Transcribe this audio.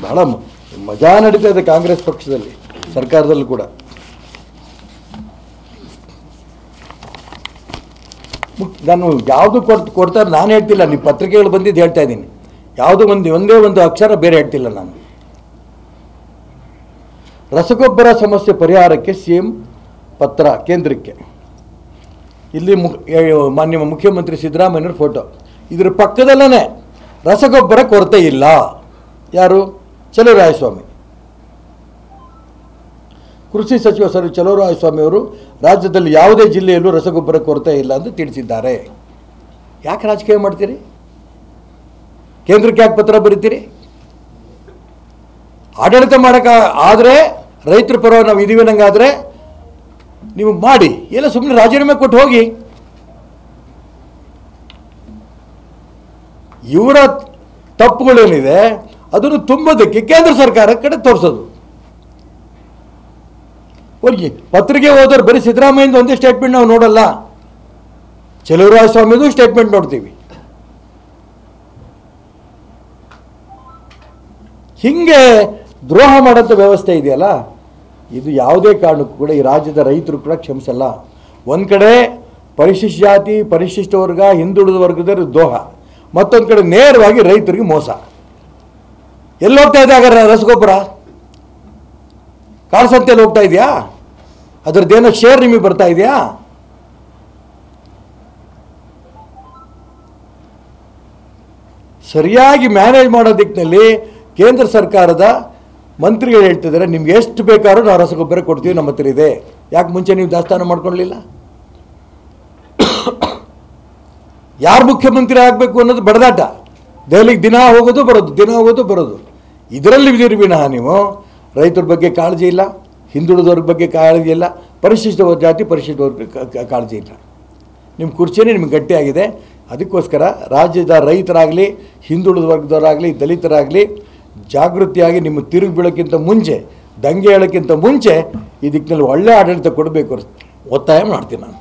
ಭಾಳ ಮಜಾ ನಡೀತಾ ಇದೆ ಕಾಂಗ್ರೆಸ್ ಪಕ್ಷದಲ್ಲಿ, ಸರ್ಕಾರದಲ್ಲೂ ಕೂಡ. ನಾನು ಯಾವುದು ಕೊಡ್ತಾರೆ ನಾನು ಹೇಳ್ತಿಲ್ಲ, ನೀವು ಪತ್ರಿಕೆಗಳು ಬಂದಿದ್ದು ಹೇಳ್ತಾ ಇದ್ದೀನಿ. ಯಾವುದು ಒಂದೇ ಒಂದು ಅಕ್ಷರ ಬೇರೆ ಹೇಳ್ತಿಲ್ಲ ನಾನು. ರಸಗೊಬ್ಬರ ಸಮಸ್ಯೆ ಪರಿಹಾರಕ್ಕೆ CM ಪತ್ರ ಕೇಂದ್ರಕ್ಕೆ. ಇಲ್ಲಿ ಮಾನ್ಯ ಮುಖ್ಯಮಂತ್ರಿ ಸಿದ್ದರಾಮಯ್ಯನವ್ರ ಫೋಟೋ. ಇದರ ಪಕ್ಕದಲ್ಲೇ ರಸಗೊಬ್ಬರ ಕೊರತೆ ಇಲ್ಲ. ಯಾರು? ಚಲುವರಾಯಸ್ವಾಮಿ. ಕೃಷಿ ಸಚಿವ ಸರ್ ಚಲುವರಾಯಸ್ವಾಮಿ ಅವರು ರಾಜ್ಯದಲ್ಲಿ ಯಾವುದೇ ಜಿಲ್ಲೆಯಲ್ಲೂ ರಸಗೊಬ್ಬರ ಕೊರತೆ ಇಲ್ಲ ಅಂತ ತಿಳಿಸಿದ್ದಾರೆ. ಯಾಕೆ ರಾಜಕೀಯ ಮಾಡ್ತೀರಿ? ಕೇಂದ್ರಕ್ಕೆ ಯಾಕೆ ಪತ್ರ ಬರೀತೀರಿ? ಆಡಳಿತ ಮಾಡೋಕ್ಕೆ ಆದರೆ ರೈತರ ಪರ ನಾವು ಇದೀವಿ ನಂಗಾದರೆ ನೀವು ಮಾಡಿ, ಎಲ್ಲ ಸುಮ್ಮನೆ ರಾಜೀನಾಮೆ ಕೊಟ್ಟು ಹೋಗಿ. ಇವರ ತಪ್ಪುಗಳೇನಿದೆ ಅದನ್ನು ತುಂಬೋದಕ್ಕೆ ಕೇಂದ್ರ ಸರ್ಕಾರ ಕಡೆ ತೋರಿಸೋದು. ಹೋಗಿ ಪತ್ರಿಕೆ ಓದೋರು ಬರೀ ಸಿದ್ದರಾಮಯ್ಯಂದು ಒಂದೇ ಸ್ಟೇಟ್ಮೆಂಟ್ ನಾವು ನೋಡಲ್ಲ, ಚಲುವರಾಯಸ್ವಾಮಿದು ಸ್ಟೇಟ್ಮೆಂಟ್ ನೋಡ್ತೀವಿ. ಹಿಂಗೆ ದ್ರೋಹ ಮಾಡೋಂಥ ವ್ಯವಸ್ಥೆ ಇದೆಯಲ್ಲ, ಇದು ಯಾವುದೇ ಕಾರಣಕ್ಕೂ ಕೂಡ ಈ ರಾಜ್ಯದ ರೈತರು ಕೂಡ ಕ್ಷಮಿಸಲ್ಲ. ಒಂದು ಕಡೆ ಪರಿಶಿಷ್ಟ ಜಾತಿ, ಪರಿಶಿಷ್ಟ ವರ್ಗ, ಹಿಂದುಳಿದ ವರ್ಗದ ದ್ರೋಹ, ಮತ್ತೊಂದು ಕಡೆ ನೇರವಾಗಿ ರೈತರಿಗೆ ಮೋಸ. ಎಲ್ಲಿ ಹೋಗ್ತಾ ಇದೆ ಹಾಗಾದ್ರೆ ರಸಗೊಬ್ಬರ? ಕಾಳಸಂತೆಯಲ್ಲಿ ಹೋಗ್ತಾ ಇದೆಯಾ? ಅದರದ್ದೇನೋ ಶೇರ್ ನಿಮಗೆ ಬರ್ತಾ ಇದೆಯಾ? ಸರಿಯಾಗಿ ಮ್ಯಾನೇಜ್ ಮಾಡೋ ದಿಕ್ಕಿನಲ್ಲಿ ಕೇಂದ್ರ ಸರ್ಕಾರದ ಮಂತ್ರಿಗಳು ಹೇಳ್ತಿದ್ದಾರೆ, ನಿಮ್ಗೆ ಎಷ್ಟು ಬೇಕಾದ್ರೂ ನಾವು ರಸಗೊಬ್ಬರ ಕೊಡ್ತೀವಿ, ನಮ್ಮ ಹತ್ರ ಇದೆ. ಯಾಕೆ ಮುಂಚೆ ನೀವು ದಾಸ್ತಾನು ಮಾಡ್ಕೊಳ್ಳಲಿಲ್ಲ? ಯಾರು ಮುಖ್ಯಮಂತ್ರಿ ಆಗಬೇಕು ಅನ್ನೋದು ಬಡದಾಟ. ದೆಹಲಿಗೆ ದಿನ ಹೋಗೋದು ಬರೋದು. ಇದರಲ್ಲಿ ಇದೀರಿ ವಿನಃ ನೀವು ರೈತರ ಬಗ್ಗೆ ಕಾಳಜಿ ಇಲ್ಲ, ಹಿಂದುಳಿದವ್ರ ಬಗ್ಗೆ ಕಾಳಜಿ ಇಲ್ಲ, ಪರಿಶಿಷ್ಟ ಜಾತಿ ಪರಿಶಿಷ್ಟ ವರ್ಗ ಕಾಳಜಿ ಇಲ್ಲ. ನಿಮ್ಮ ಕುರ್ಚಿನೇ ನಿಮ್ಗೆ ಗಟ್ಟಿಯಾಗಿದೆ. ಅದಕ್ಕೋಸ್ಕರ ರಾಜ್ಯದ ರೈತರಾಗಲಿ, ಹಿಂದುಳಿದ ವರ್ಗದವರಾಗಲಿ, ದಲಿತರಾಗಲಿ ಜಾಗೃತಿಯಾಗಿ ನಿಮ್ಮ ತಿರುಗಿ ಬೀಳೋಕ್ಕಿಂತ ಮುಂಚೆ, ದಂಗೆ ಹೇಳೋಕ್ಕಿಂತ ಮುಂಚೆ ಈ ದಿಕ್ಕಿನಲ್ಲಿ ಒಳ್ಳೆ ಆಡಳಿತ ಕೊಡಬೇಕು ಒತ್ತಾಯ ಮಾಡ್ತೀನಿ ನಾನು.